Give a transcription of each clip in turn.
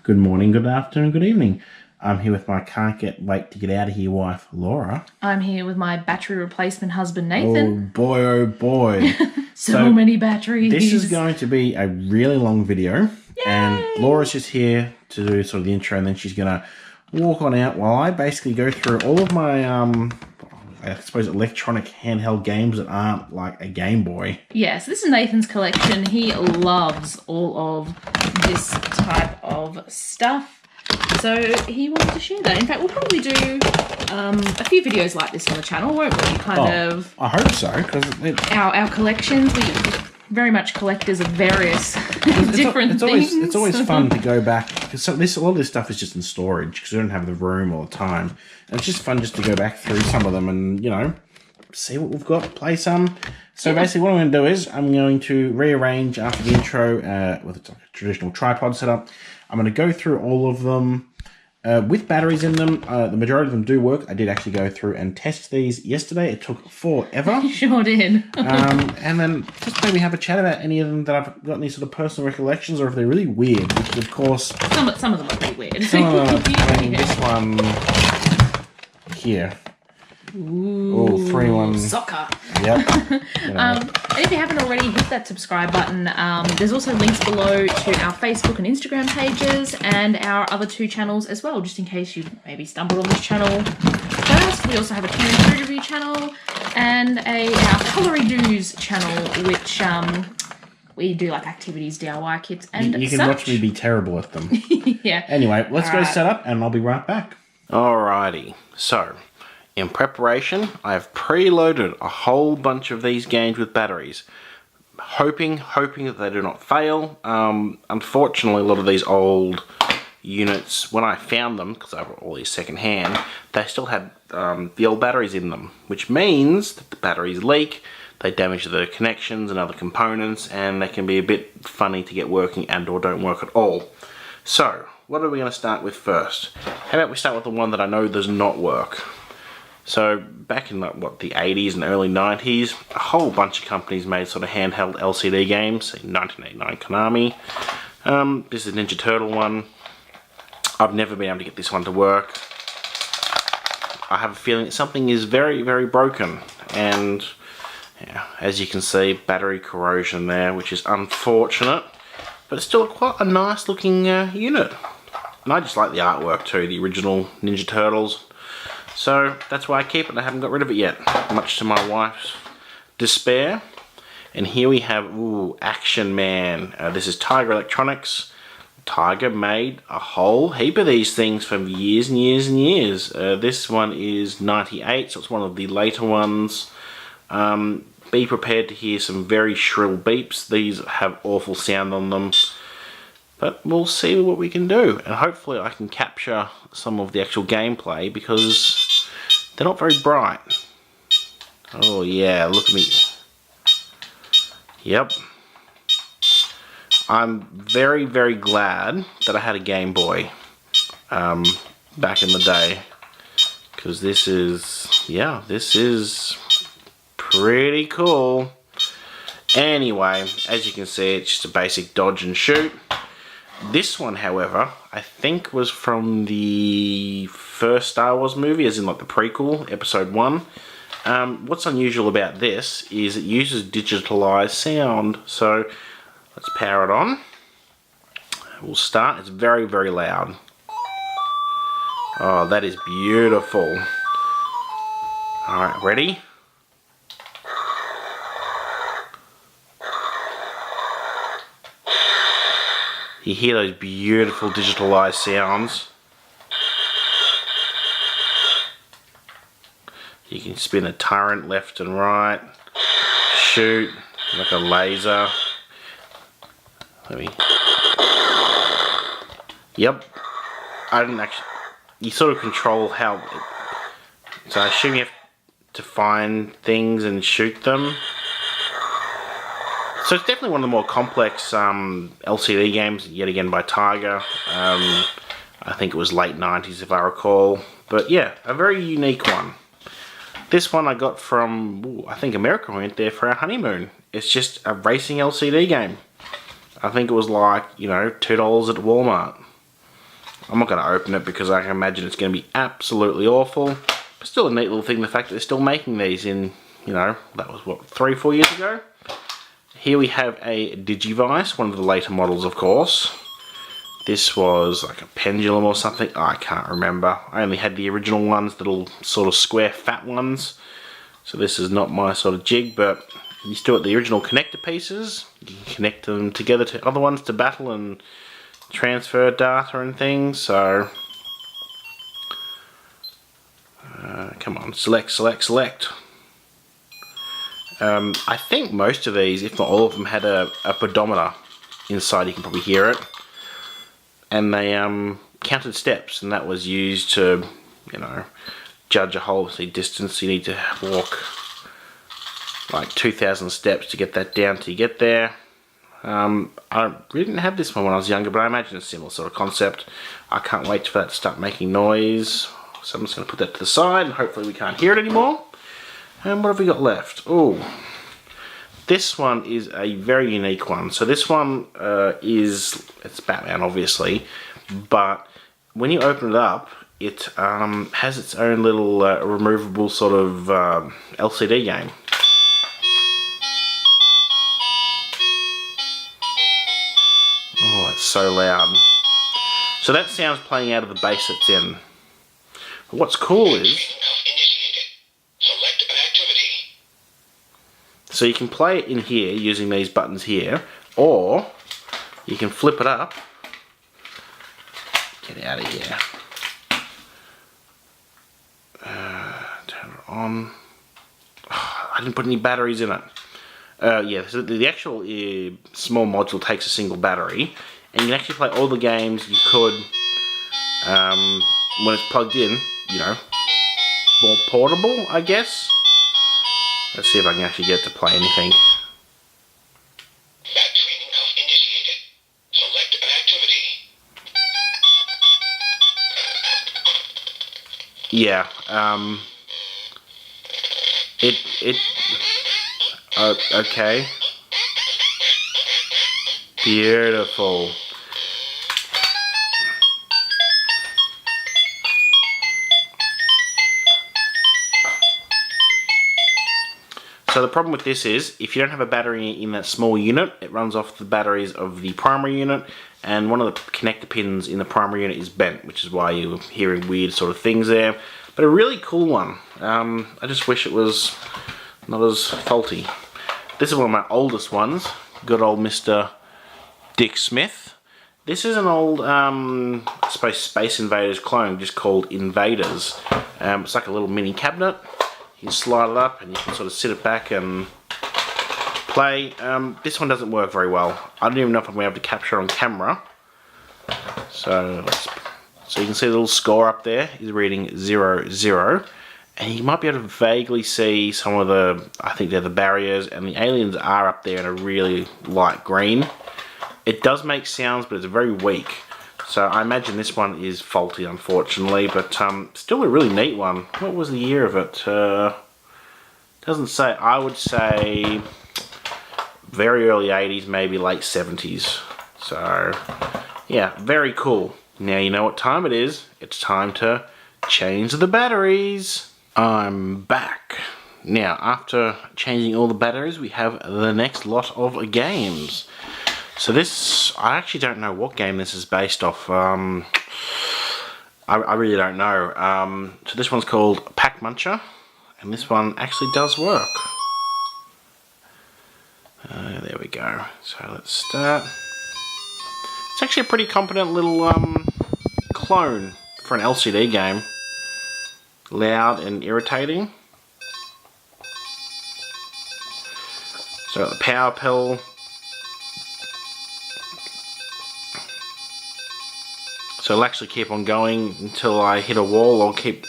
Good morning, good afternoon, good evening. I'm here with my wait to get out of here wife, Laura. I'm here with my battery replacement husband, Nathan. Oh boy. so many batteries. This is going to be a really long video. Yay! And Laura's just here to do sort of the intro, and then she's going to walk on out while I basically go through all of my, I suppose, electronic handheld games that aren't like a Game Boy. Yes, this is Nathan's collection. He loves all of this type of stuff. So he wanted to share that. In fact, we'll probably do a few videos like this on the channel, won't we? I hope so, because our collections, we very much collectors of various different things. It's always fun to go back, because a lot of this stuff is just in storage because we don't have the room or the time. And it's just fun just to go back through some of them and, you know, see what we've got, play some. So basically what I'm going to do is I'm going to rearrange after the intro with a traditional tripod setup. I'm going to go through all of them with batteries in them. The majority of them do work. I did actually go through and test these yesterday. It took forever. You sure did. And then just maybe have a chat about any of them that I've got any sort of personal recollections, or if they're really weird, which of course... Some of them are pretty weird. Some of them, I mean, this one here. Ooh, 3-1 soccer. Yep. And if you haven't already, hit that subscribe button. There's also links below to our Facebook and Instagram pages and our other two channels as well, just in case you maybe stumbled on this channel first. We also have a Can Food Review channel and our Colory Doos channel, which we do like activities, DIY kits, and you can watch me be terrible at them. Yeah. Anyway, let's go set up and I'll be right back. Alrighty, so in preparation, I've preloaded a whole bunch of these games with batteries, hoping that they do not fail. Unfortunately, a lot of these old units, when I found them, because I bought all these second-hand, they still had the old batteries in them, which means that the batteries leak, they damage the connections and other components, and they can be a bit funny to get working and or don't work at all. So, what are we going to start with first? How about we start with the one that I know does not work? So back in what, the 80s and early 90s, a whole bunch of companies made sort of handheld LCD games. 1989 Konami. This is a Ninja Turtle one. I've never been able to get this one to work. I have a feeling that something is very, very broken. And yeah, as you can see, battery corrosion there, which is unfortunate. But it's still quite a nice looking unit. And I just like the artwork too, the original Ninja Turtles. So that's why I keep it. I haven't got rid of it yet, much to my wife's despair. And here we have, Action Man. This is Tiger Electronics. Tiger made a whole heap of these things for years and years and years. This one is 98, so it's one of the later ones. Be prepared to hear some very shrill beeps. These have awful sound on them. But we'll see what we can do, and hopefully I can capture some of the actual gameplay because they're not very bright. Oh yeah, look at me. Yep. I'm very, very glad that I had a Game Boy back in the day, because this is pretty cool. Anyway, as you can see, it's just a basic dodge and shoot. This one, however, I think was from the first Star Wars movie, as in like the prequel, Episode 1. What's unusual about this is it uses digitalized sound. So let's power it on. We'll start. It's very, very loud. Oh, that is beautiful. Alright, ready? You hear those beautiful digitalized sounds. You can spin a turret left and right, shoot like a laser. Yep. I didn't actually. You sort of control how. So I assume you have to find things and shoot them. So it's definitely one of the more complex LCD games, yet again by Tiger. I think it was late 90s if I recall. But yeah, a very unique one. This one I got from, I think America went there for our honeymoon. It's just a racing LCD game. I think it was like, you know, $2 at Walmart. I'm not going to open it because I can imagine it's going to be absolutely awful. But still a neat little thing, the fact that they're still making these in, you know, that was what, 3-4 years ago? Here we have a Digivice, one of the later models of course. This was like a pendulum or something, I can't remember. I only had the original ones, the little sort of square fat ones. So this is not my sort of jig, but you still got the original connector pieces. You can connect them together to other ones to battle and transfer data and things, so... come on, select, select, select. I think most of these, if not all of them, had a pedometer inside. You can probably hear it. And they counted steps, and that was used to, you know, judge a whole distance. You need to walk like 2,000 steps to get that down till you get there. I really didn't have this one when I was younger, but I imagine it's a similar sort of concept. I can't wait for that to start making noise. So I'm just going to put that to the side, and hopefully we can't hear it anymore. And what have we got left? Oh, this one is a very unique one. So this one it's Batman obviously, but when you open it up, it has its own little removable sort of LCD game. Oh, it's so loud. So that sound's playing out of the bass it's in. But what's cool is... So you can play it in here using these buttons here, or you can flip it up. Get out of here. Turn it on. Oh, I didn't put any batteries in it. Yeah, so the actual small module takes a single battery, and you can actually play all the games you could when it's plugged in, you know, more portable, I guess. Let's see if I can actually get it to play anything. Bat training cuff initiated. Select an activity. Yeah, okay. Beautiful. So the problem with this is, if you don't have a battery in that small unit, it runs off the batteries of the primary unit, and one of the connector pins in the primary unit is bent, which is why you're hearing weird sort of things there. But a really cool one. I just wish it was not as faulty. This is one of my oldest ones. Good old Mr. Dick Smith. This is an old, I suppose, Space Invaders clone, just called Invaders. It's like a little mini cabinet. You can slide it up and you can sort of sit it back and play. This one doesn't work very well. I don't even know if I'm going to be able to capture it on camera. So you can see the little score up there is reading 00. And you might be able to vaguely see some of the, I think they're the barriers, and the aliens are up there in a really light green. It does make sounds, but it's very weak. So I imagine this one is faulty, unfortunately, but still a really neat one. What was the year of it? Doesn't say. I would say very early 80s, maybe late 70s. So yeah, very cool. Now you know what time it is. It's time to change the batteries. I'm back. Now, after changing all the batteries, we have the next lot of games. So this, I actually don't know what game this is based off. I really don't know. So this one's called Pack Muncher, and this one actually does work. There we go. So let's start. It's actually a pretty competent little clone for an LCD game. Loud and irritating. So the power pill. So it'll actually keep on going until I hit a wall. I'll keep...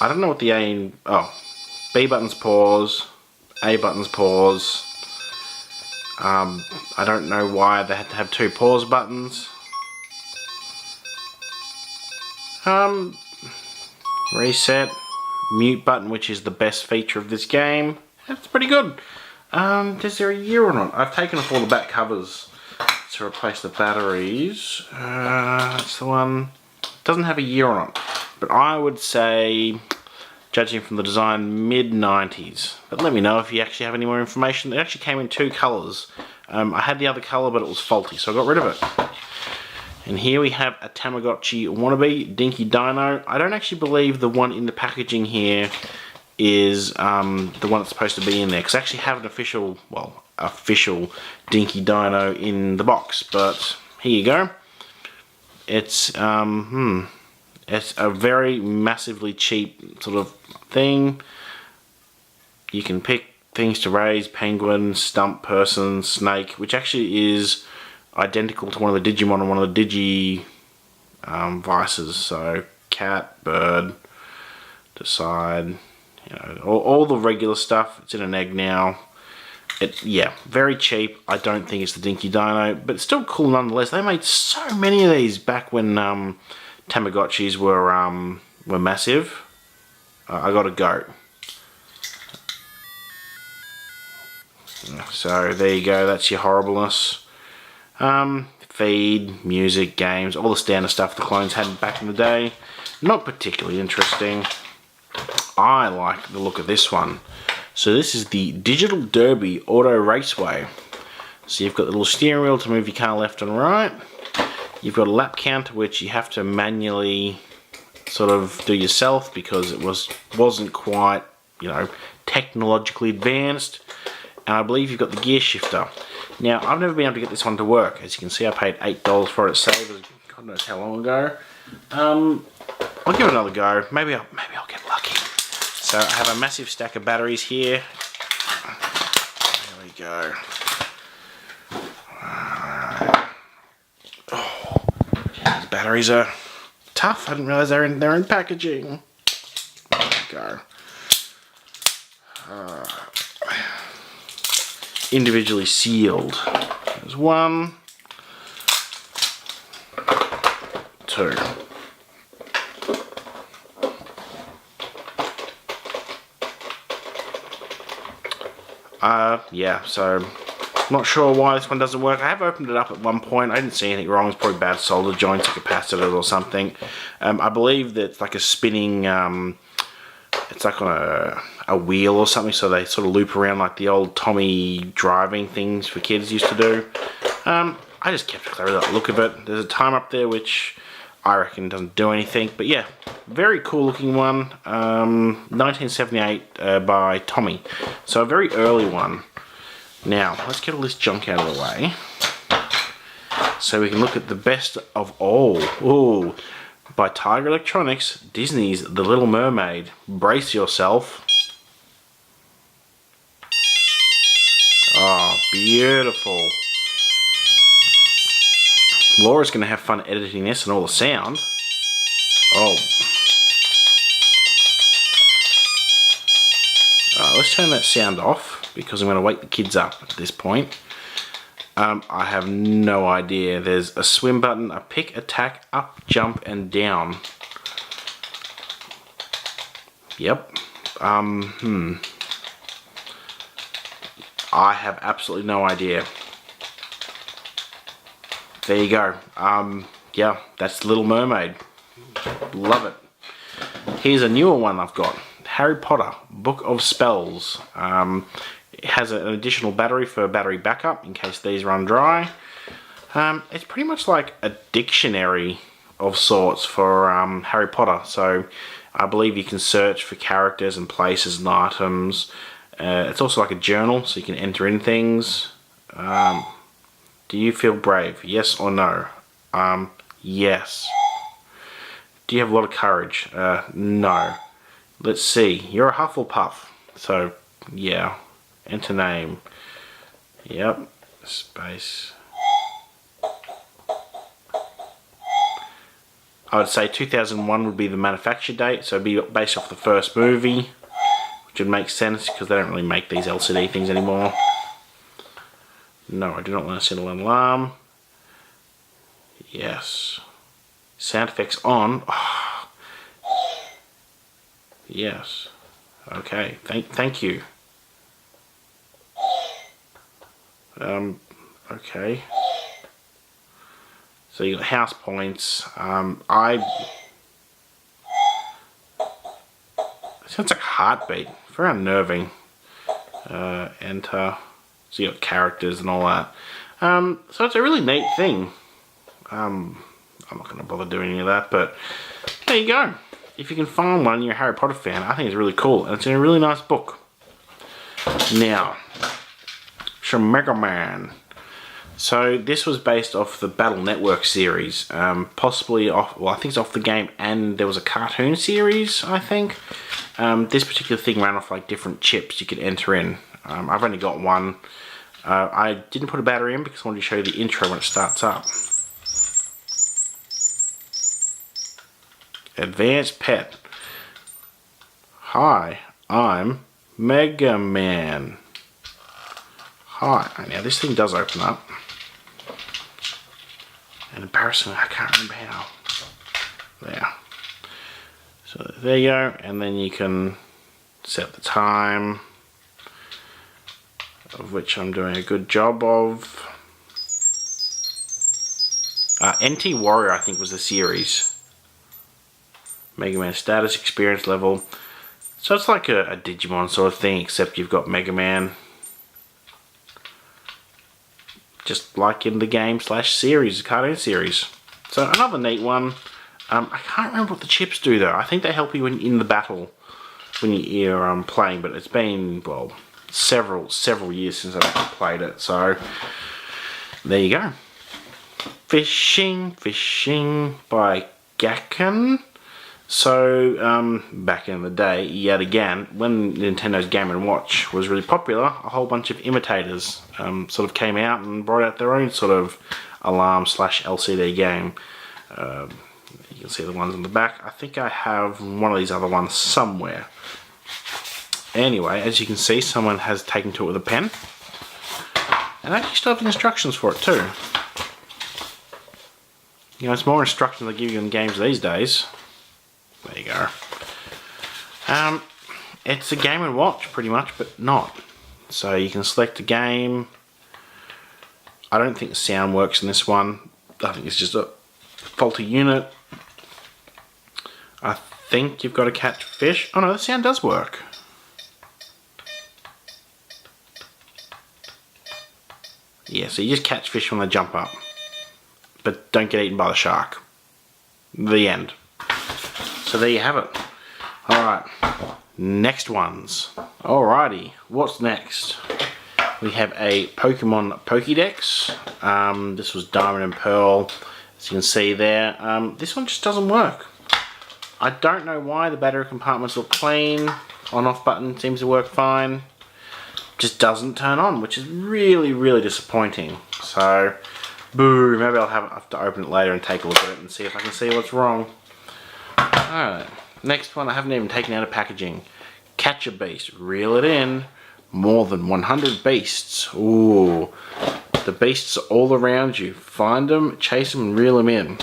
I don't know what the A... Oh. B button's pause. A button's pause. I don't know why they had to have two pause buttons. Reset. Mute button, which is the best feature of this game. That's pretty good. Is there a year or not? I've taken off all the back covers. to replace the batteries. That's the one. Doesn't have a year on it, but I would say, judging from the design, mid-90s. But let me know if you actually have any more information. It actually came in 2 colours. I had the other colour, but it was faulty, so I got rid of it. And here we have a Tamagotchi wannabe Dinky Dino. I don't actually believe the one in the packaging here is the one that's supposed to be in there, because I actually have an official, well, official Dinky Dino in the box. But here you go. It's it's a very massively cheap sort of thing. You can pick things to raise: penguin, stump person, snake, which actually is identical to one of the Digimon and one of the Digi vices. So cat, bird, decide, you know, all the regular stuff. It's in an egg now. Yeah, very cheap. I don't think it's the Dinky Dino, but it's still cool nonetheless. They made so many of these back when Tamagotchis were massive. I got a goat. So there you go. That's your horribleness. Feed, music, games, all the standard stuff the clones had back in the day. Not particularly interesting. I like the look of this one. So this is the Digital Derby Auto Raceway. So you've got the little steering wheel to move your car left and right. You've got a lap counter which you have to manually sort of do yourself because it wasn't quite, you know, technologically advanced. And I believe you've got the gear shifter. Now, I've never been able to get this one to work. As you can see, I paid $8 for it. Saved God knows how long ago. I'll give it another go. Maybe I'll get lucky. So I have a massive stack of batteries here. There we go. Oh, these batteries are tough. I didn't realize they're in packaging. There we go. Individually sealed. There's 1, 2. Yeah, so I'm not sure why this one doesn't work. I have opened it up at one point. I didn't see anything wrong. It's probably bad solder joints or capacitors or something. I believe that it's like a spinning, it's like on a wheel or something, so they sort of loop around like the old Tommy driving things for kids used to do. I just kept it because I really like the look of it. There's a time up there which I reckon doesn't do anything, but yeah, very cool looking one. 1978 by Tommy, so a very early one. Now let's get all this junk out of the way so we can look at the best of all. Ooh, by Tiger Electronics, Disney's The Little Mermaid. Brace yourself. Oh, beautiful. Laura's going to have fun editing this and all the sound. Oh. Alright, let's turn that sound off because I'm going to wake the kids up at this point. I have no idea. There's a swim button, a pick, attack, up, jump, and down. Yep. I have absolutely no idea. There you go. Yeah, that's Little Mermaid. Love it. Here's a newer one I've got. Harry Potter, Book of Spells. It has an additional battery for battery backup in case these run dry. It's pretty much like a dictionary of sorts for Harry Potter. So I believe you can search for characters and places and items. It's also like a journal, so you can enter in things. Do you feel brave? Yes or no? Yes. Do you have a lot of courage? No. Let's see. You're a Hufflepuff. So, yeah. Enter name. Yep. Space. I would say 2001 would be the manufacture date, so it'd be based off the first movie, which would make sense because they don't really make these LCD things anymore. No, I do not want to set an alarm. Yes. Sound effects on. Oh. Yes. Okay. Thank you. Okay. So you got house points. It sounds like a heartbeat. Very unnerving. Enter. So you got characters and all that. So it's a really neat thing. I'm not going to bother doing any of that, but there you go. If you can find one, you're a Harry Potter fan, I think it's really cool, and it's in a really nice book. Now, Mega Man. So this was based off the Battle Network series, possibly off, well, I think it's off the game, and there was a cartoon series, I think. This particular thing ran off like different chips you could enter in. I've only got one. I didn't put a battery in because I wanted to show you the intro when it starts up. Advanced Pet. Hi, I'm Mega Man. Hi. Now this thing does open up. And embarrassingly, I can't remember how. There. So there you go, and then you can set the time, of which I'm doing a good job of. NT Warrior, I think, was the series. Mega Man status, experience level. So it's like a Digimon sort of thing, except you've got Mega Man. Just like in the game / series, cartoon series. So another neat one. I can't remember what the chips do though. I think they help you in the battle when you're playing, but it's been, well, several years since I've played it. So there you go. Fishing by Gakken. So, back in the day, yet again, when Nintendo's Game & Watch was really popular, a whole bunch of imitators sort of came out and brought out their own sort of alarm / LCD game. You can see the ones on the back. I think I have one of these other ones somewhere. Anyway, as you can see, someone has taken to it with a pen. And I actually still have the instructions for it too. You know, it's more instructions they give you in games these days. There you go. It's a Game & Watch pretty much, but not. So you can select a game. I don't think the sound works in this one. I think it's just a faulty unit. I think you've got to catch fish. Oh no, the sound does work. Yeah, so you just catch fish when they jump up. But don't get eaten by the shark. The end. So there you have it. Alright, next ones. Alrighty, what's next? We have a Pokemon Pokédex. This was Diamond and Pearl, as you can see there. This one just doesn't work. I don't know why. The battery compartments look clean. On-off button seems to work fine. Just doesn't turn on, which is really disappointing. So, boo, maybe I'll have to open it later and take a look at it and see if I can see what's wrong. Alright, next one I haven't even taken out of packaging. Catch a beast, reel it in. More than 100 beasts. Ooh, the beasts are all around you. Find them, chase them, and reel them in.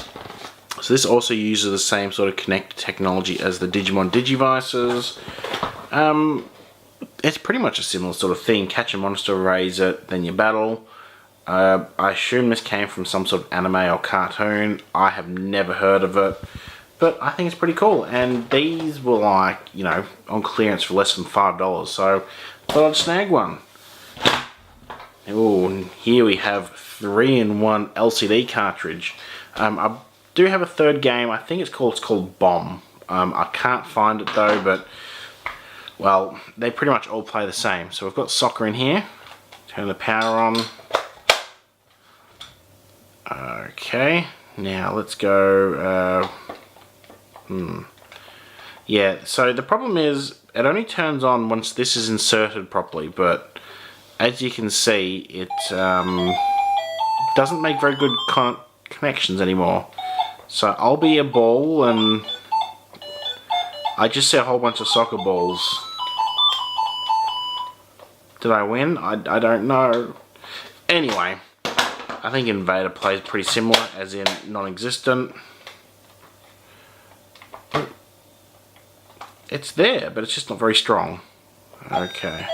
So this also uses the same sort of connected technology as the Digimon Digivices. It's pretty much a similar sort of thing. Catch a monster, raise it, then you battle. I assume this came from some sort of anime or cartoon. I have never heard of it. But I think it's pretty cool, and these were like, you know, on clearance for less than $5, so I thought I'd snag one. Oh, and here we have 3-in-1 LCD cartridge. I do have a third game. I think it's called Bomb. I can't find it though, but well, they pretty much all play the same. So we've got soccer in here. Turn the power on. Okay, now let's go. Yeah, so the problem is it only turns on once this is inserted properly, but as you can see, it doesn't make very good connections anymore. So I'll be a ball and I just see a whole bunch of soccer balls. Did I win? I don't know. Anyway, I think Invader plays pretty similar, as in non-existent. It's there, but it's just not very strong. Okay.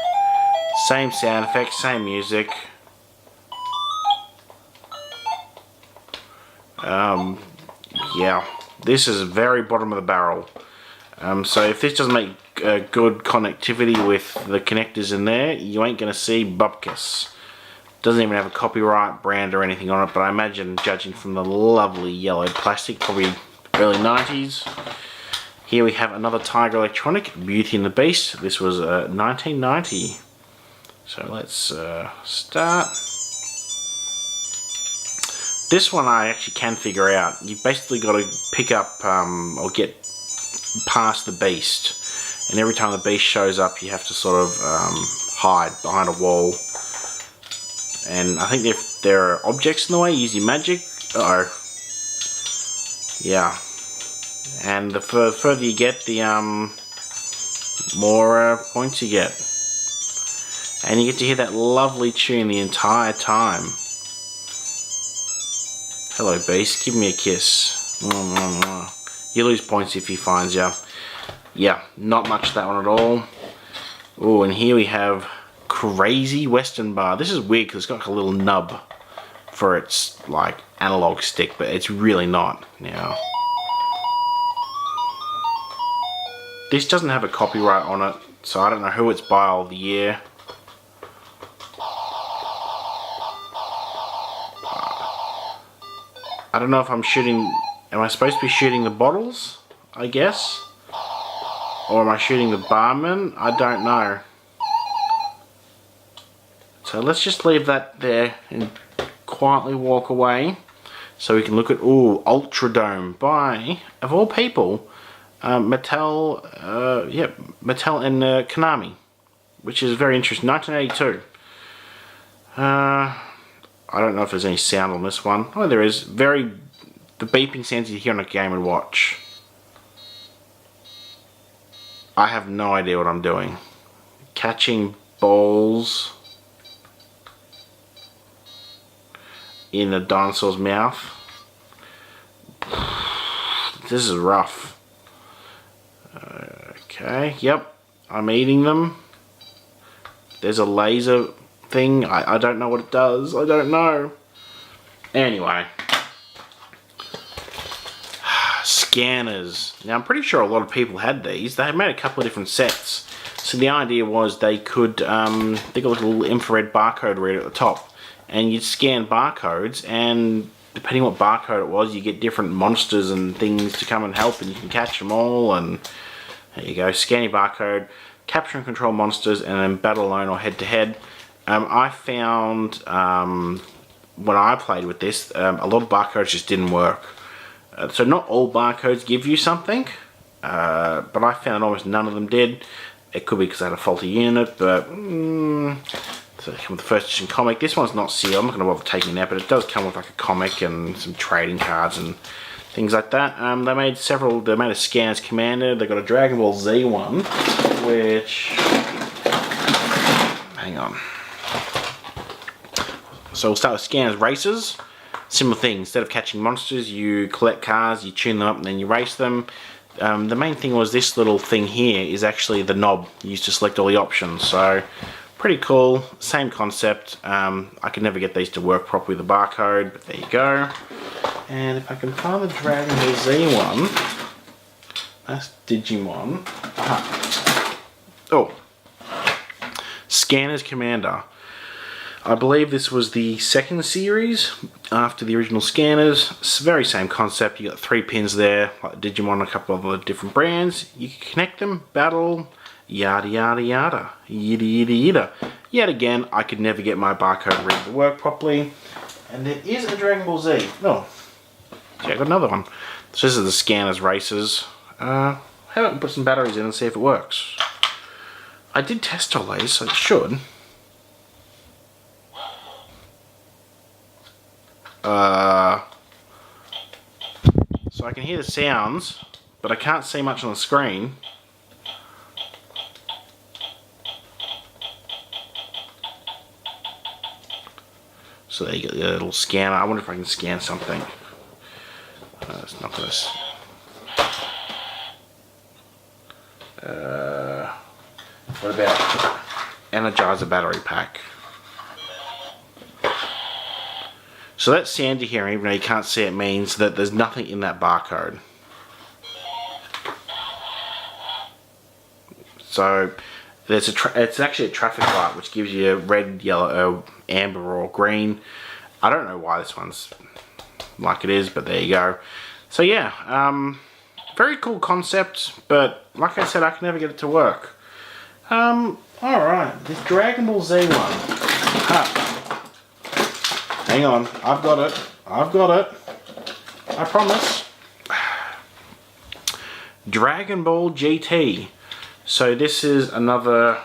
Same sound effects, same music. Yeah, this is very bottom of the barrel. So if this doesn't make good connectivity with the connectors in there, you ain't gonna see bupkis. Doesn't even have a copyright brand or anything on it, but I imagine, judging from the lovely yellow plastic, probably early 90s. Here we have another Tiger Electronic, Beauty and the Beast. This was 1990. So let's start. This one I actually can figure out. You've basically got to pick up or get past the beast, and every time the beast shows up you have to sort of hide behind a wall. And I think if there are objects in the way, use your magic. Uh oh. Yeah. And the further you get, the more points you get. And you get to hear that lovely tune the entire time. Hello beast, give me a kiss. You lose points if he finds you. Yeah, not much that one at all. Oh, and here we have Crazy Western Bar. This is weird because it's got like a little nub for its like analog stick, but it's really not now. This doesn't have a copyright on it, so I don't know who it's by or the year. I don't know if I'm shooting... Am I supposed to be shooting the bottles, I guess? Or am I shooting the barman? I don't know. So let's just leave that there and quietly walk away. So we can look at... Ooh, Ultradome by, of all people, Mattel and Konami. Which is very interesting. 1982. I don't know if there's any sound on this one. Oh, there is. The beeping sounds you hear on a Game & Watch. I have no idea what I'm doing. Catching balls in a dinosaur's mouth. This is rough. Okay, yep. I'm eating them. There's a laser thing. I don't know what it does. I don't know. Anyway. Scanners. Now I'm pretty sure a lot of people had these. They had made a couple of different sets. So the idea was they could, they got like a little infrared barcode reader at the top. And you'd scan barcodes, and depending what barcode it was, you get different monsters and things to come and help, and you can catch them all. And there you go. Scan your barcode, capture and control monsters, and then battle alone or head to head. I found when I played with this, a lot of barcodes just didn't work. So not all barcodes give you something, but I found almost none of them did. It could be because I had a faulty unit, but so they come with the first edition comic. This one's not sealed. I'm not going to bother taking it out, but it does come with like a comic and some trading cards and things like that. They made several. They made a Scanners Commander. They got a Dragon Ball Z one, which hang on. So we'll start with Scanners Races. Similar thing. Instead of catching monsters, you collect cars, you tune them up, and then you race them. The main thing was this little thing here is actually the knob used to select all the options. So pretty cool. Same concept. I could never get these to work properly with the barcode, but there you go. And if I can find the Dragon Ball Z one, that's Digimon. Aha. Oh, Scanners Commander. I believe this was the second series after the original Scanners. It's very same concept. You got 3 pins there, like Digimon, a couple of other different brands. You can connect them, battle, yada yada yada, yada yada yada. Yet again, I could never get my barcode reader to work properly. And there is a Dragon Ball Z. Oh, yeah, I got another one. So this is the Scanners Races. How about we put some batteries in and see if it works? I did test all these, so it should. So I can hear the sounds, but I can't see much on the screen. So there you go, the little scanner. I wonder if I can scan something. It's not gonna. What about Energizer battery pack? So that Sandy here, even though you can't see it, means that there's nothing in that barcode. So it's actually a traffic light which gives you red, yellow, amber or green. I don't know why this one's like it is, but there you go. So yeah, very cool concept, but like I said, I can never get it to work. Alright, this Dragon Ball Z one. Hang on, I've got it. I promise. Dragon Ball GT. So this is another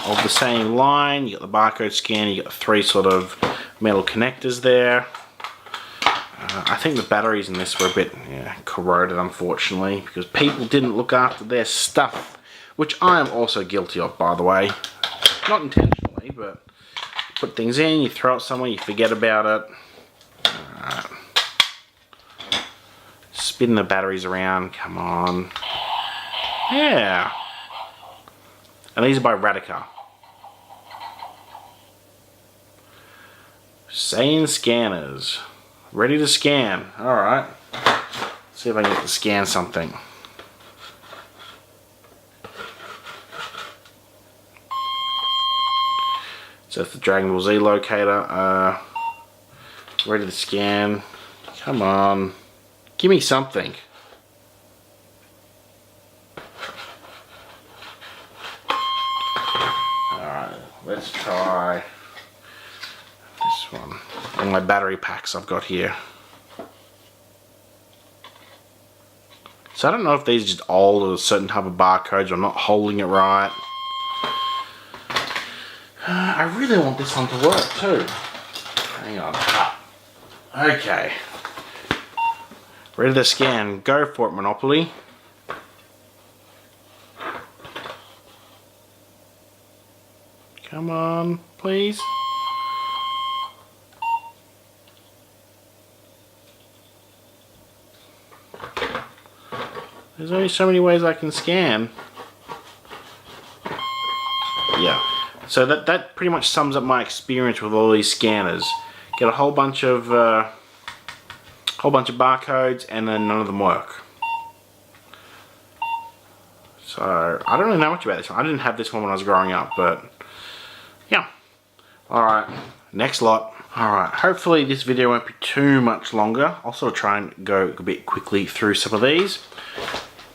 of the same line. You got the barcode scanner, you got 3 sort of metal connectors there. I think the batteries in this were a bit corroded, unfortunately, because people didn't look after their stuff, which I am also guilty of, by the way. Not intentionally, but you put things in, you throw it somewhere, you forget about it. Spin the batteries around, come on. Yeah. And these are by Radica. Sane scanners. Ready to scan. Alright. See if I can get to scan something. So it's the Dragon Ball Z locator. Ready to scan. Come on. Give me something. Alright, let's try this one. All my battery packs I've got here. So I don't know if these are just old or a certain type of barcodes or I'm not holding it right. I really want this one to work too. Hang on. Okay. Ready to scan. Go for it, Monopoly. Come on, please. There's only so many ways I can scan. Yeah. So that pretty much sums up my experience with all these scanners. Get a whole bunch of barcodes and then none of them work. So I don't really know much about this one. I didn't have this one when I was growing up, but yeah. Alright, next lot. Alright, hopefully this video won't be too much longer. I'll sort of try and go a bit quickly through some of these.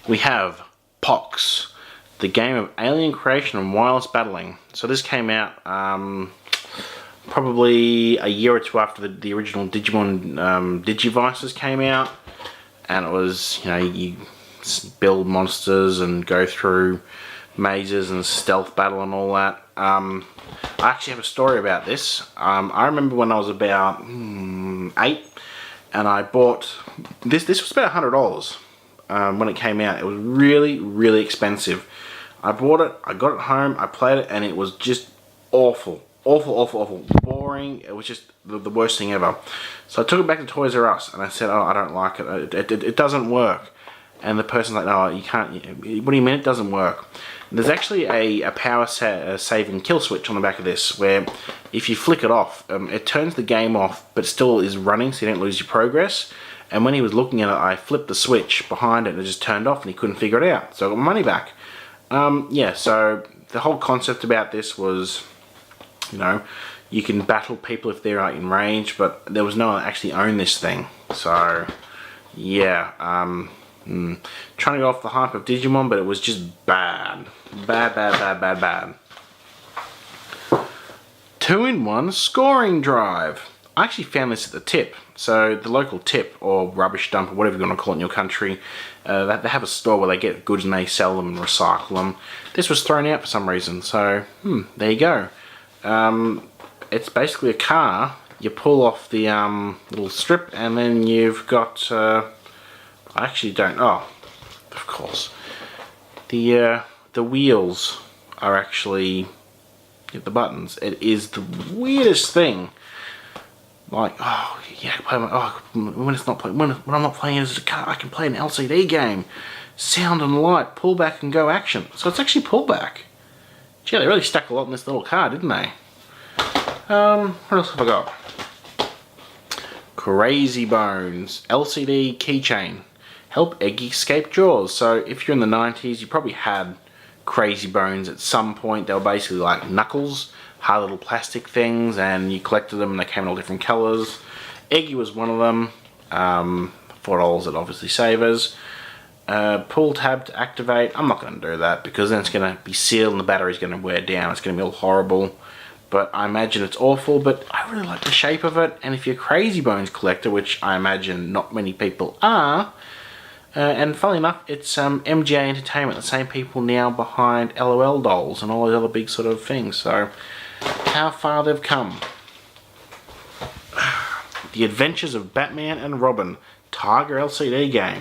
We have Pox, the game of alien creation and wireless battling. So this came out probably a year or two after the original Digimon Digivices came out, and it was, you know, you build monsters and go through mazes and stealth battle and all that. I actually have a story about this. I remember when I was about 8, and I bought this. This was about $100 when it came out. It was really, really expensive. I bought it, I got it home, I played it, and it was just awful. Awful. Boring. It was just the worst thing ever. So I took it back to Toys R Us, and I said, oh, I don't like it. It doesn't work. And the person's like, no, you can't. What do you mean it doesn't work? And there's actually a power saving kill switch on the back of this, where if you flick it off, it turns the game off, but still is running, so you don't lose your progress. And when he was looking at it, I flipped the switch behind it, and it just turned off, and he couldn't figure it out. So I got my money back. Yeah, so the whole concept about this was, you know, you can battle people if they're in range, but there was no one that actually owned this thing. So, yeah, trying to go off the hype of Digimon, but it was just bad. Bad. 2-in-1 scoring drive. I actually found this at the tip. So the local tip or rubbish dump or whatever you want to call it in your country, they have a store where they get goods and they sell them and recycle them. This was thrown out for some reason, so there you go. It's basically a car. You pull off the little strip, and then you've got. I actually don't. Oh, of course. The wheels are actually the buttons. It is the weirdest thing. Like, oh yeah, when it's not playing, when I'm not playing as a car, I can play an LCD game. Sound and light, pull back and go action. So it's actually pull back. Gee, they really stuck a lot in this little car, didn't they? What else have I got? Crazy Bones LCD keychain. Help Eggy escape jaws. So if you're in the 90s, you probably had Crazy Bones at some point. They were basically like knuckles, hard little plastic things, and you collected them and they came in all different colours. Eggy was one of them. $4 at obviously Savers. Pull tab to activate. I'm not going to do that because then it's going to be sealed and the battery's going to wear down. It's going to be all horrible. But I imagine it's awful, but I really like the shape of it. And if you're a Crazy Bones collector, which I imagine not many people are, and funnily enough, it's MGA Entertainment, the same people now behind LOL dolls and all those other big sort of things. So, how far they've come. The Adventures of Batman and Robin, Tiger LCD game.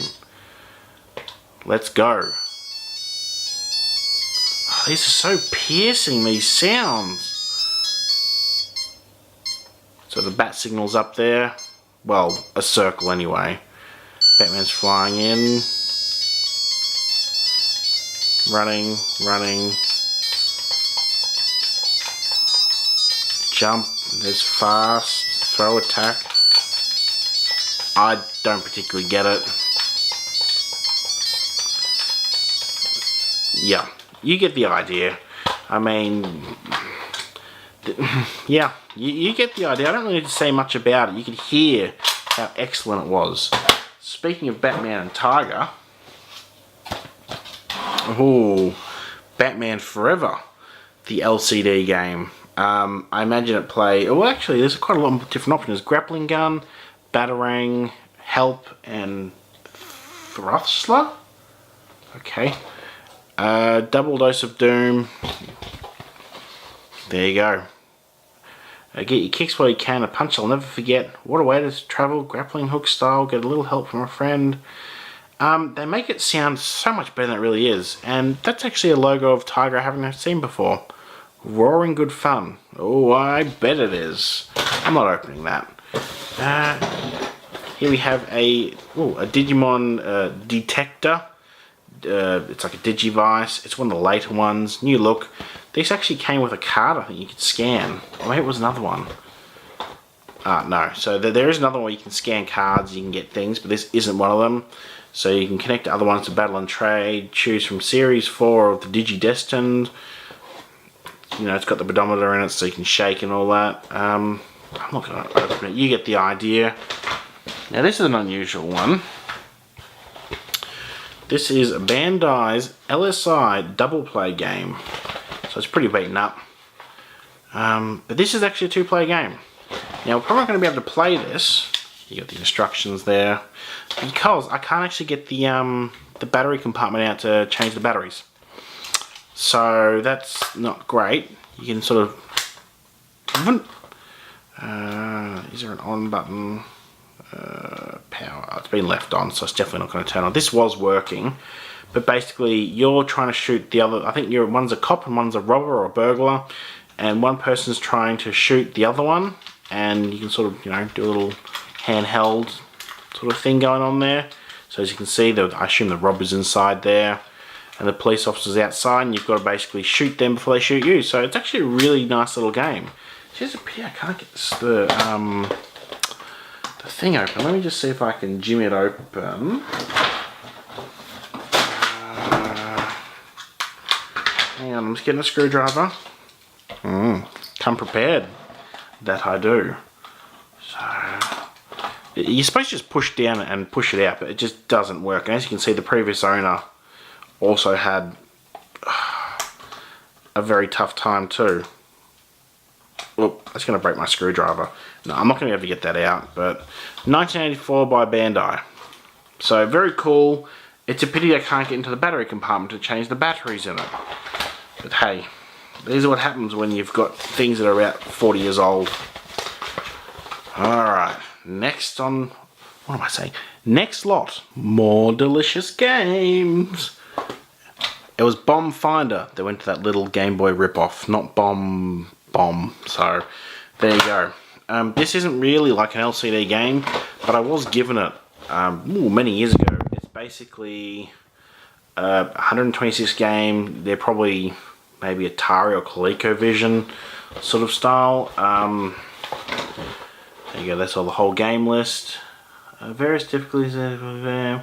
Let's go. Oh, these are so piercing, these sounds. So the bat signal's up there. Well, a circle anyway. Batman's flying in. Running, running. Jump. There's fast. Throw attack. I don't particularly get it. Yeah, you get the idea. I mean, yeah, you get the idea. I don't really need to say much about it. You can hear how excellent it was. Speaking of Batman and Tiger, oh, Batman Forever, the LCD game. I imagine it play. Well, actually, there's quite a lot of different options. Grappling gun, batarang, help, and thrustler. Okay. Double dose of doom. There you go. Get your kicks while you can. A punch I'll never forget. What a way to travel. Grappling hook style. Get a little help from a friend. They make it sound so much better than it really is. And that's actually a logo of Tiger I haven't seen before. Roaring good fun. Oh, I bet it is. I'm not opening that. Here we have a Digimon detector. It's like a Digivice. It's one of the later ones. New look. This actually came with a card I think you could scan. Or maybe it was another one. No. So there is another one where you can scan cards, you can get things, but this isn't one of them. So you can connect to other ones to battle and trade. Choose from Series 4 of the Digidestined. You know, it's got the pedometer in it so you can shake and all that. I'm not going to open it. You get the idea. Now this is an unusual one. This is Bandai's LSI double play game. So it's pretty beaten up. But this is actually a two-player game. Now we're probably not going to be able to play this. You got the instructions there. Because I can't actually get the battery compartment out to change the batteries. So that's not great. You can sort of... is there an on button? Power. It's been left on, so it's definitely not going to turn on. This was working, but basically you're trying to shoot the other. I think one's a cop and one's a robber or a burglar, and one person's trying to shoot the other one, and you can sort of, you know, do a little handheld sort of thing going on there. So as you can see, I assume the robber's inside there, and the police officer's outside, and you've got to basically shoot them before they shoot you. So it's actually a really nice little game. It's just a pity I can't get the thing open. Let me just see if I can jimmy it open. Hang on, I'm just getting a screwdriver. Come prepared. That I do. So you're supposed to just push down and push it out, but it just doesn't work. And as you can see, the previous owner also had a very tough time too. Well, that's going to break my screwdriver. No, I'm not going to be able to get that out, but 1984 by Bandai. So, very cool. It's a pity I can't get into the battery compartment to change the batteries in it. But hey, these are what happens when you've got things that are about 40 years old. Alright, next on... What am I saying? Next lot. More delicious games. It was Bomb Finder that went to that little Game Boy rip-off, not Bomb. So, there you go. This isn't really like an LCD game, but I was given it many years ago. It's basically a 126 game. They're probably maybe Atari or ColecoVision sort of style. There you go, that's all the whole game list. Various difficulties. I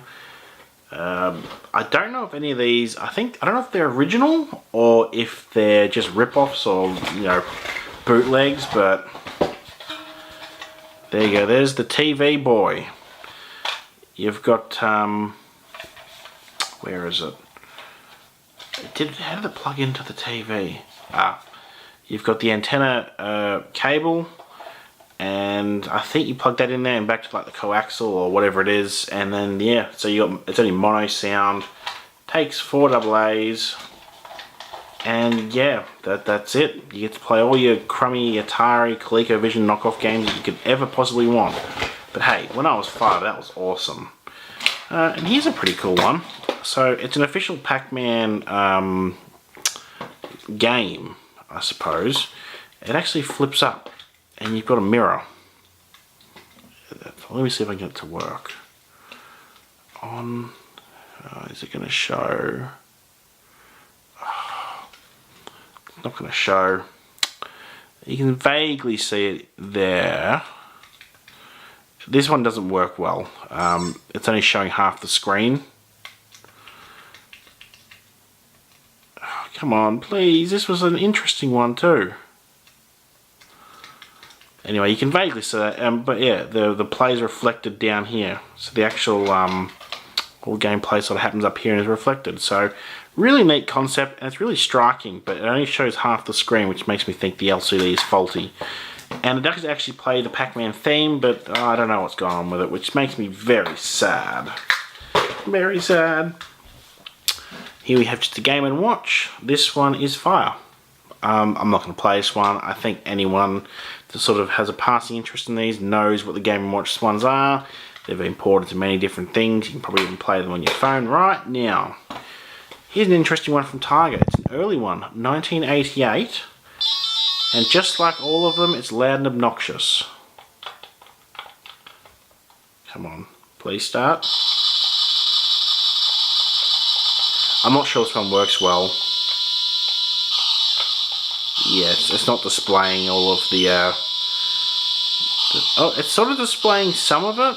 don't know if any of these, I don't know if they're original or if they're just rip-offs or, you know, bootlegs, but there you go, there's the TV boy. You've got, where is it? How did it plug into the TV? You've got the antenna cable, and I think you plug that in there and back to like the coaxial or whatever it is, and then yeah, so it's only mono sound, takes 4 AA's, and yeah, that's it. You get to play all your crummy Atari, ColecoVision knockoff games that you could ever possibly want. But hey, when I was 5, that was awesome. And here's a pretty cool one. So it's an official Pac-Man game, I suppose. It actually flips up, and you've got a mirror. Let me see if I can get it to work. Is it going to show? It's not going to show. You can vaguely see it there. This one doesn't work well. It's only showing half the screen. Oh, come on, please. This was an interesting one too. Anyway, you can vaguely see that, but yeah, the play's reflected down here. So the actual all gameplay sort of happens up here and is reflected. So really neat concept, and it's really striking, but it only shows half the screen, which makes me think the LCD is faulty. And it does actually play the Pac-Man theme, but I don't know what's going on with it, which makes me very sad. Very sad. Here we have just a Game & Watch. This one is fire. I'm not going to play this one. I think anyone that sort of has a passing interest in these knows what the Game & Watch ones are. They've been ported to many different things. You can probably even play them on your phone right now. Here's an interesting one from Tiger. It's an early one, 1988. And just like all of them, it's loud and obnoxious. Come on, please start. I'm not sure this one works well. Yes, it's not displaying all of the oh, it's sort of displaying some of it.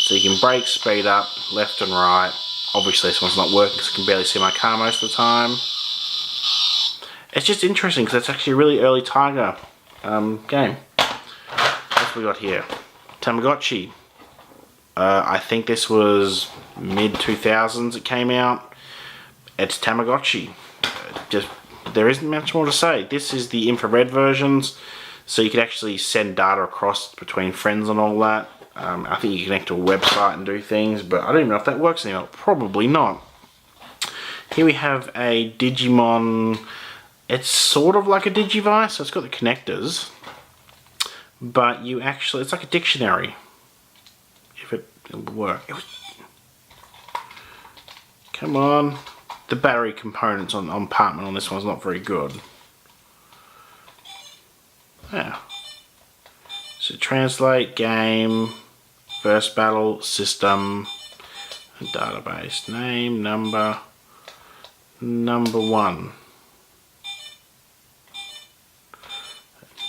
So you can brake, speed up, left and right. Obviously this one's not working because I can barely see my car most of the time. It's just interesting because it's actually a really early Tiger game. What's we got here? Tamagotchi. I think this was mid-2000s it came out. It's Tamagotchi. There isn't much more to say. This is the infrared versions, so you can actually send data across between friends and all that. I think you can connect to a website and do things, but I don't even know if that works anymore. Probably not. Here we have a Digimon. It's sort of like a Digivice, so it's got the connectors, but you actually, it's like a dictionary. If it would work. Come on. The battery components on compartment on this one's not very good. Yeah. So translate, game, first battle, system, database, name, number 1.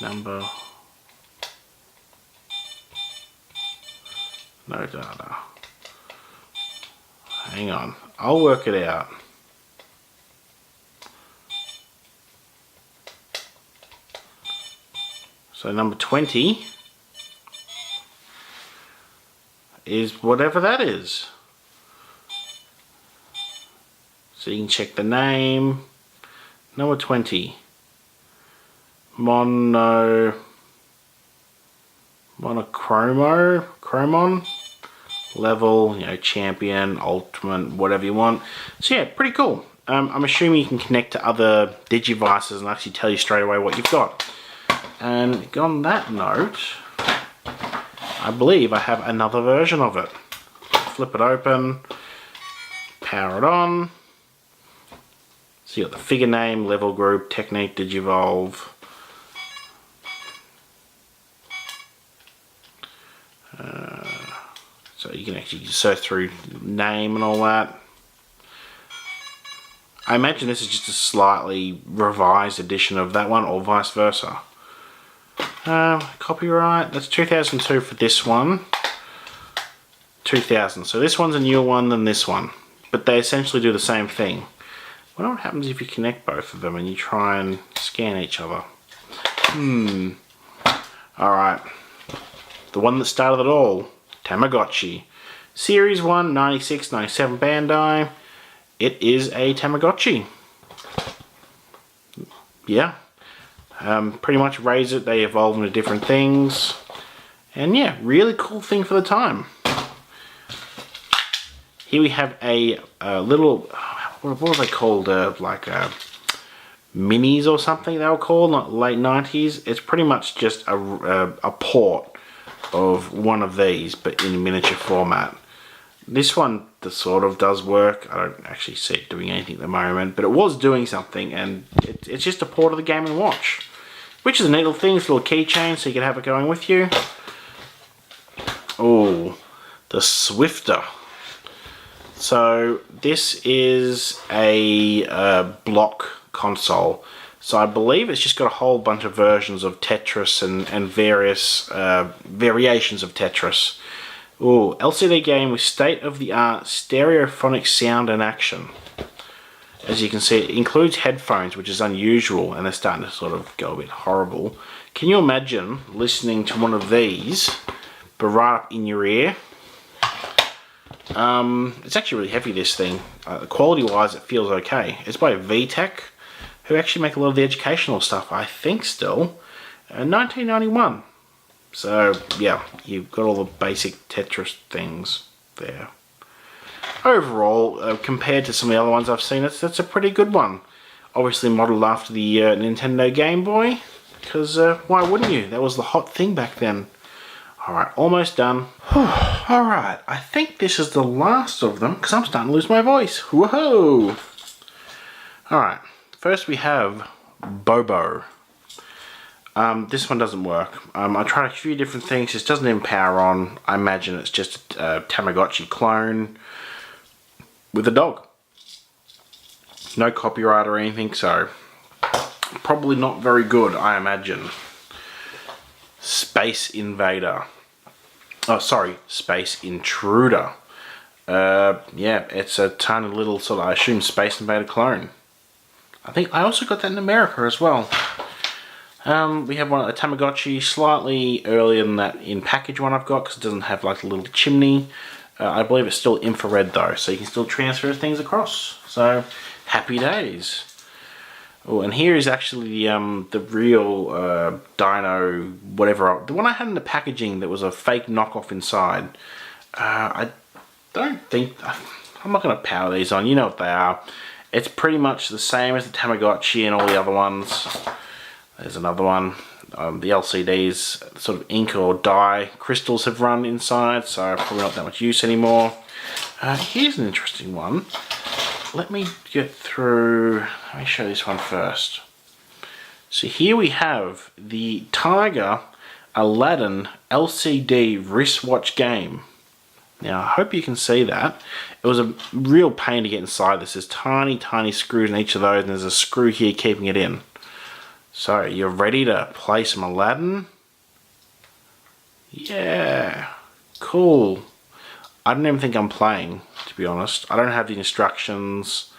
Number, no data. Hang on, I'll work it out. So number 20 is whatever that is. So you can check the name. Number 20. Chromon level, you know, champion, ultimate, whatever you want. So yeah, pretty cool. I'm assuming you can connect to other Digivices and actually tell you straight away what you've got. And on that note, I believe I have another version of it. Flip it open, power it on. So you got the figure name, level group, technique, Digivolve. So you can actually search through name and all that. I imagine this is just a slightly revised edition of that one, or vice versa. Copyright, that's 2002 for this one. 2000, so this one's a newer one than this one. But they essentially do the same thing. I wonder what happens if you connect both of them and you try and scan each other. Alright. The one that started it all. Tamagotchi. Series 1, 96, 97 Bandai. It is a Tamagotchi. Yeah. Pretty much raise it, they evolve into different things. And yeah, really cool thing for the time. Here we have a little, what were they called? Like minis or something they were called, not late 90s. It's pretty much just a port of one of these, but in miniature format. This one sort of does work. I don't actually see it doing anything at the moment, but it was doing something, and it's just a port of the Game & Watch, which is a neat little thing. It's a little keychain, so you can have it going with you. Oh, the Swifter. So this is a block console. So I believe it's just got a whole bunch of versions of Tetris and various variations of Tetris. Ooh, LCD game with state-of-the-art stereophonic sound and action. As you can see, it includes headphones, which is unusual, and they're starting to sort of go a bit horrible. Can you imagine listening to one of these, but right up in your ear? It's actually really heavy, this thing. Quality-wise, it feels okay. It's by VTech, who actually make a lot of the educational stuff, I think, still. 1991. So, yeah, you've got all the basic Tetris things there. Overall, compared to some of the other ones I've seen, that's a pretty good one. Obviously modelled after the Nintendo Game Boy, because why wouldn't you? That was the hot thing back then. Alright, almost done. Alright, I think this is the last of them, because I'm starting to lose my voice. Whoa! Alright, first we have Bobo. This one doesn't work. I tried a few different things. This doesn't even power on. I imagine it's just a Tamagotchi clone with a dog. No copyright or anything, so probably not very good, I imagine. Space Invader. Oh, sorry, Space Intruder. Yeah, it's a tiny little sort of, I assume, Space Invader clone. I think I also got that in America as well. We have one, a Tamagotchi, slightly earlier than that in package one I've got, because it doesn't have like a little chimney. I believe it's still infrared though, so you can still transfer things across. So, happy days. Oh, and here is actually the real Dino, whatever, the one I had in the packaging that was a fake knockoff inside. I don't think, I'm not going to power these on, you know what they are. It's pretty much the same as the Tamagotchi and all the other ones. There's another one. The LCDs, sort of ink or dye crystals have run inside, so probably not that much use anymore. Here's an interesting one. Let me get through, let me show this one first. So here we have the Tiger Aladdin LCD wristwatch game. Now I hope you can see that. It was a real pain to get inside this. There's tiny, tiny screws in each of those, and there's a screw here keeping it in. So, you're ready to play some Aladdin? Yeah, cool. I don't even think I'm playing, to be honest. I don't have the instructions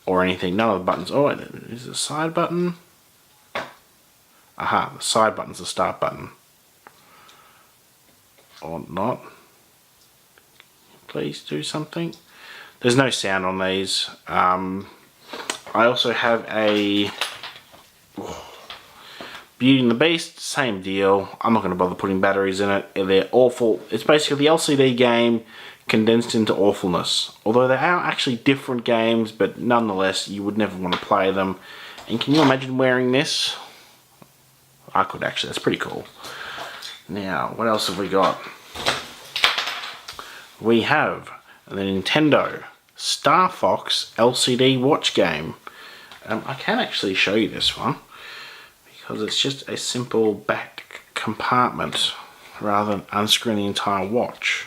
or anything. None of the buttons. Oh, is it a side button? Aha, the side button's the start button. Or not. Please do something. There's no sound on these. I also have a Beauty and the Beast, same deal. I'm not going to bother putting batteries in it. They're awful. It's basically the LCD game condensed into awfulness. Although they are actually different games, but nonetheless, you would never want to play them. And can you imagine wearing this? I could actually. That's pretty cool. Now, what else have we got? We have the Nintendo Star Fox LCD watch game. I can actually show you this one, because it's just a simple back compartment rather than unscrewing the entire watch.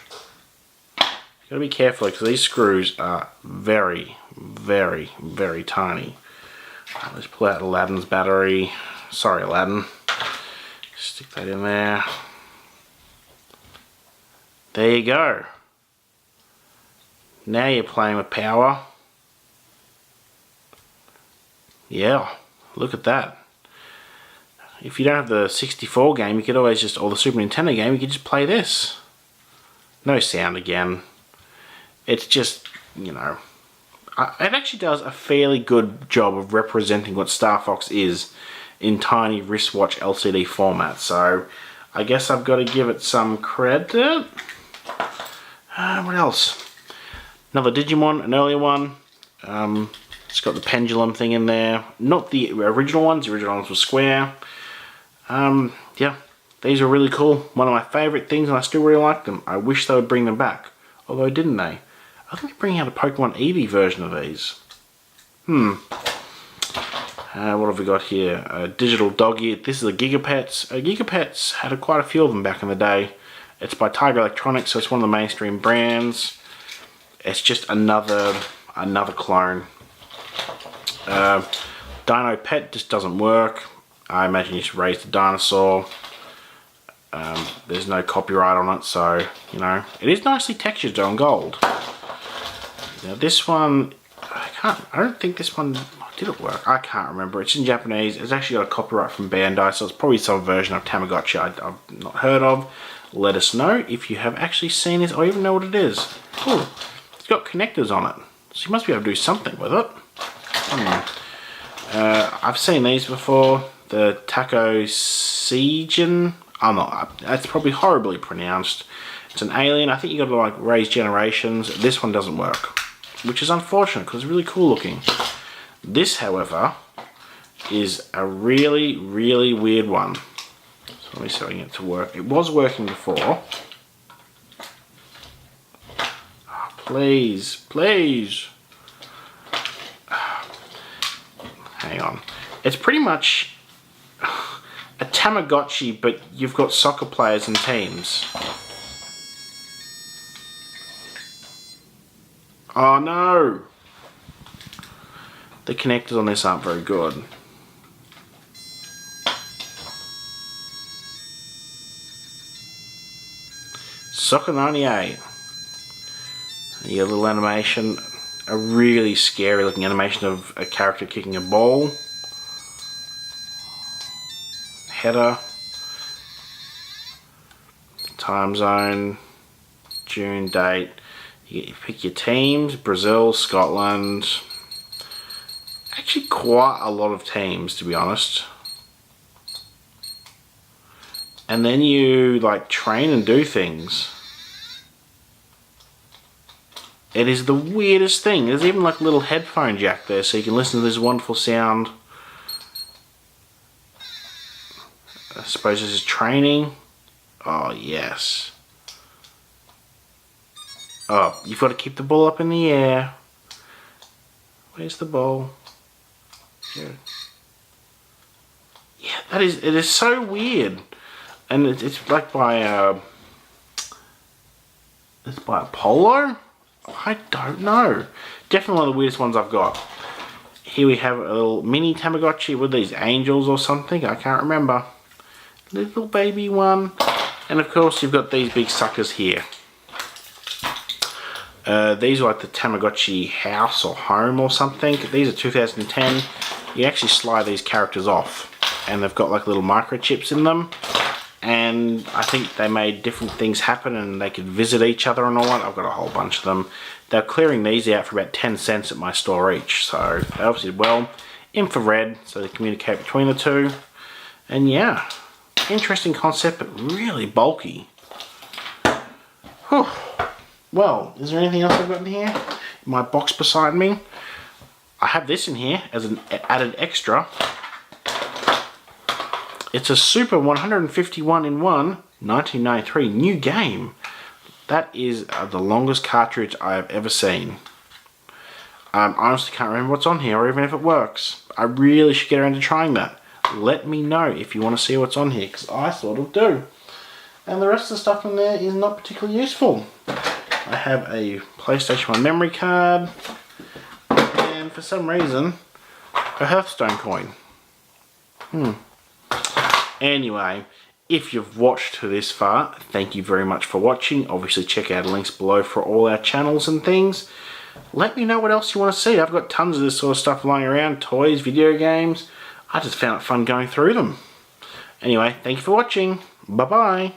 You've got to be careful, because these screws are very, very, very tiny. Let's pull out Aladdin's battery. Sorry, Aladdin. Stick that in there. There you go. Now you're playing with power. Yeah, look at that. If you don't have the 64 game, you could always just, or the Super Nintendo game, you could just play this. No sound again. It's just, you know, it actually does a fairly good job of representing what Star Fox is in tiny wristwatch LCD format. So I guess I've got to give it some credit. What else? Another Digimon, an earlier one. It's got the pendulum thing in there. Not the original ones. The original ones were square. Yeah, these are really cool. One of my favourite things, and I still really like them. I wish they would bring them back. Although, didn't they? I think they're bringing out a Pokemon Eevee version of these. What have we got here? A digital doggy. This is a Gigapets. Gigapets had quite a few of them back in the day. It's by Tiger Electronics, so it's one of the mainstream brands. It's just another clone. Dino Pet just doesn't work. I imagine you should raise the dinosaur. There's no copyright on it, so, you know. It is nicely textured on gold. Now this one, I don't think this one, did it work? I can't remember. It's in Japanese. It's actually got a copyright from Bandai, so it's probably some version of Tamagotchi I've not heard of. Let us know if you have actually seen this or even know what it is. Cool. It's got connectors on it, so you must be able to do something with it. I've seen these before. The Taco Seijin. I'm not. That's probably horribly pronounced. It's an alien. I think you got to like raise generations. This one doesn't work, which is unfortunate because it's really cool looking. This, however, is a really, really weird one. So let me see if I can get it to work. It was working before. Oh, please, please. Hang on. It's pretty much a Tamagotchi, but you've got soccer players and teams. Oh no! The connectors on this aren't very good. Soccer 98. You get a little animation, a really scary looking animation of a character kicking a ball. Header. Time zone. June date. You pick your teams. Brazil, Scotland. Actually quite a lot of teams, to be honest. And then you like train and do things. It is the weirdest thing. There's even like a little headphone jack there so you can listen to this wonderful sound. I suppose this is training. Oh yes. Oh, you've got to keep the ball up in the air. Where's the ball? Here. Yeah, it is so weird. And it's like by it's by Apollo? I don't know. Definitely one of the weirdest ones I've got. Here we have a little mini Tamagotchi with these angels or something. I can't remember. Little baby one. And of course you've got these big suckers here. These are like the Tamagotchi house or home or something. These are 2010. You actually slide these characters off. And they've got like little microchips in them. And I think they made different things happen and they could visit each other and all that. I've got a whole bunch of them. They're clearing these out for about 10 cents at my store each. So they obviously did well. Infrared, so they communicate between the two. And yeah, interesting concept, but really bulky. Whew. Well, is there anything else I've got in here? In my box beside me. I have this in here as an added extra. It's a Super 151 in 1 1993 new game. That is the longest cartridge I have ever seen. I honestly can't remember what's on here or even if it works. I really should get around to trying that. Let me know if you want to see what's on here, because I sort of do. And the rest of the stuff in there is not particularly useful. I have a PlayStation 1 memory card, and for some reason, a Hearthstone coin. Anyway, if you've watched to this far, thank you very much for watching. Obviously check out the links below for all our channels and things. Let me know what else you want to see. I've got tons of this sort of stuff lying around, toys, video games. I just found it fun going through them. Anyway, thank you for watching. Bye bye.